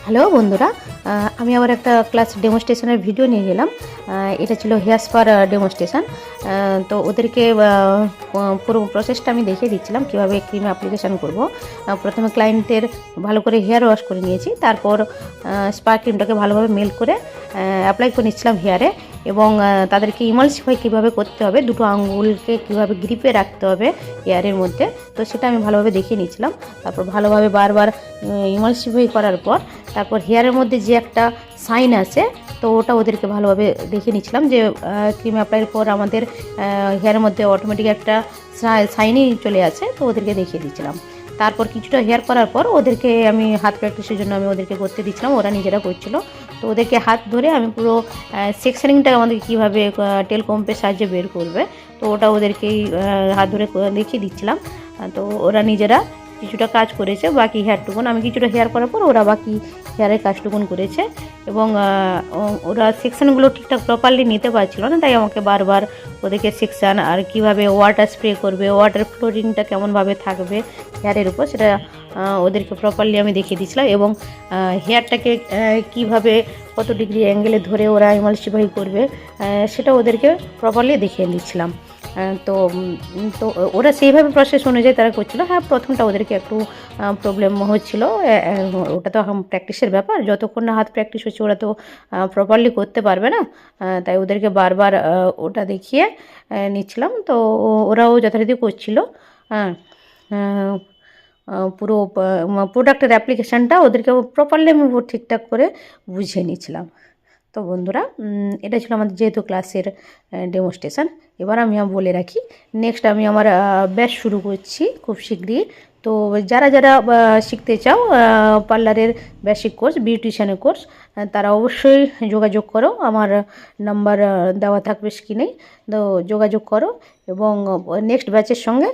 Hello বন্ধুরা, আমি আবার একটা ক্লাস ডেমনস্ট্রেশনের ভিডিও নিয়ে গেলাম। এটা ছিল হেয়ার স্পার ডেমনস্ট্রেশন। তো ওদেরকে পুরো প্রসেসটা আমি দেখিয়ে দিচ্ছিলাম কীভাবে ক্রিম অ্যাপ্লিকেশান করব। প্রথমে ক্লায়েন্টের ভালো করে হেয়ার ওয়াশ করে নিয়েছি, তারপর স্পা ক্রিমটাকে ভালোভাবে মেল্ট করে অ্যাপ্লাই করে নিচ্ছিলাম হেয়ারে, এবং তাদেরকে ইমালসিফাই কীভাবে করতে হবে, দুটো আঙ্গুলকে কীভাবে গ্রিপে রাখতে হবে হেয়ারের মধ্যে, তো সেটা আমি ভালোভাবে দেখিয়ে নিচ্ছিলাম। তারপর ভালোভাবে বারবার ইমালসিফাই করার পর তারপর হেয়ারের মধ্যে যে একটা সাইন আছে, তো ওটা ওদেরকে ভালোভাবে দেখে নিচ্ছিলাম যে ক্রিম অ্যাপ্লাইয়ের পর আমাদের হেয়ারের মধ্যে অটোমেটিক একটা সাইনই চলে আসে, তো ওদেরকে দেখিয়ে দিচ্ছিলাম। তারপর কিছুটা হেয়ার করার পর ওদেরকে আমি হাত প্র্যাকটিসের জন্য আমি ওদেরকে করতে দিচ্ছিলাম, ওরা নিজেরা করছিল। তো ওদেরকে হাত ধরে আমি পুরো সেকশনিংটা আমাদেরকে কীভাবে টেল কম্পের সাহায্যে বের করবে, তো ওটা ওদেরকেই হাত ধরে দেখিয়ে দিচ্ছিলাম। তো ওরা নিজেরা কিছুটা কাজ করেছে, বাকি হেয়ারটুকুন আমি কিছুটা হেয়ার করার পর ওরা বাকি হেয়ারের কাজটুকুন করেছে, এবং ওরা সেকশানগুলো ঠিকঠাক প্রপারলি নিতে পারছিল না, তাই আমাকে বারবার ওদেরকে সেকশান আর কিভাবে ওয়াটার স্প্রে করবে, ওয়াটার ফ্লোরিংটা কেমনভাবে থাকবে হেয়ারের উপর, সেটা ওদেরকে প্রপারলি আমি দেখিয়ে দিয়েছিলাম। এবং হেয়ারটাকে কিভাবে কত ডিগ্রি অ্যাঙ্গেলে ধরে ওরা ইমালসিফাই করবে সেটা ওদেরকে প্রপারলি দেখিয়ে দিচ্ছিলাম। তো তো ওরা সেইভাবে প্রসেস অনুযায়ী তারা করছিলো। হ্যাঁ, প্রথমটা ওদেরকে একটু প্রবলেম হচ্ছিল, ওটা তো প্র্যাকটিসের ব্যাপার, যতক্ষণ না হাত প্র্যাকটিস হচ্ছে ওরা তো প্রপারলি করতে পারবে না, তাই ওদেরকে বারবার ওটা দেখিয়ে নিচ্ছিলাম। তো ওরাও যথারীতি করছিল। হ্যাঁ, পুরো প্রোডাক্টের অ্যাপ্লিকেশানটা ওদেরকে প্রপারলি আমি ঠিকঠাক করে বুঝিয়ে নিচ্ছিলাম। তো বন্ধুরা, এটা ছিল আমাদের যেহেতু ক্লাসের ডেমনস্ট্রেশন। এবার আমি বলে রাখি, নেক্সট আমি আমার ব্যাচ শুরু করছি খুব শীঘ্রই। তো যারা যারা শিখতে চাও পার্লারের বেসিক কোর্স, বিউটিশিয়ানের কোর্স, তারা অবশ্যই যোগাযোগ করো, আমার নাম্বার দেওয়া থাকবে স্ক্রিনে। তো যোগাযোগ করো এবং নেক্সট ব্যাচের সঙ্গে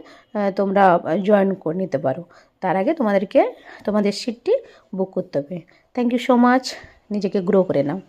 তোমরা জয়েন করে নিতে পারো। তার আগে তোমাদের সিটটি বুক করতে হবে। Thank you so much. নিজেকে গ্রো করে নাও।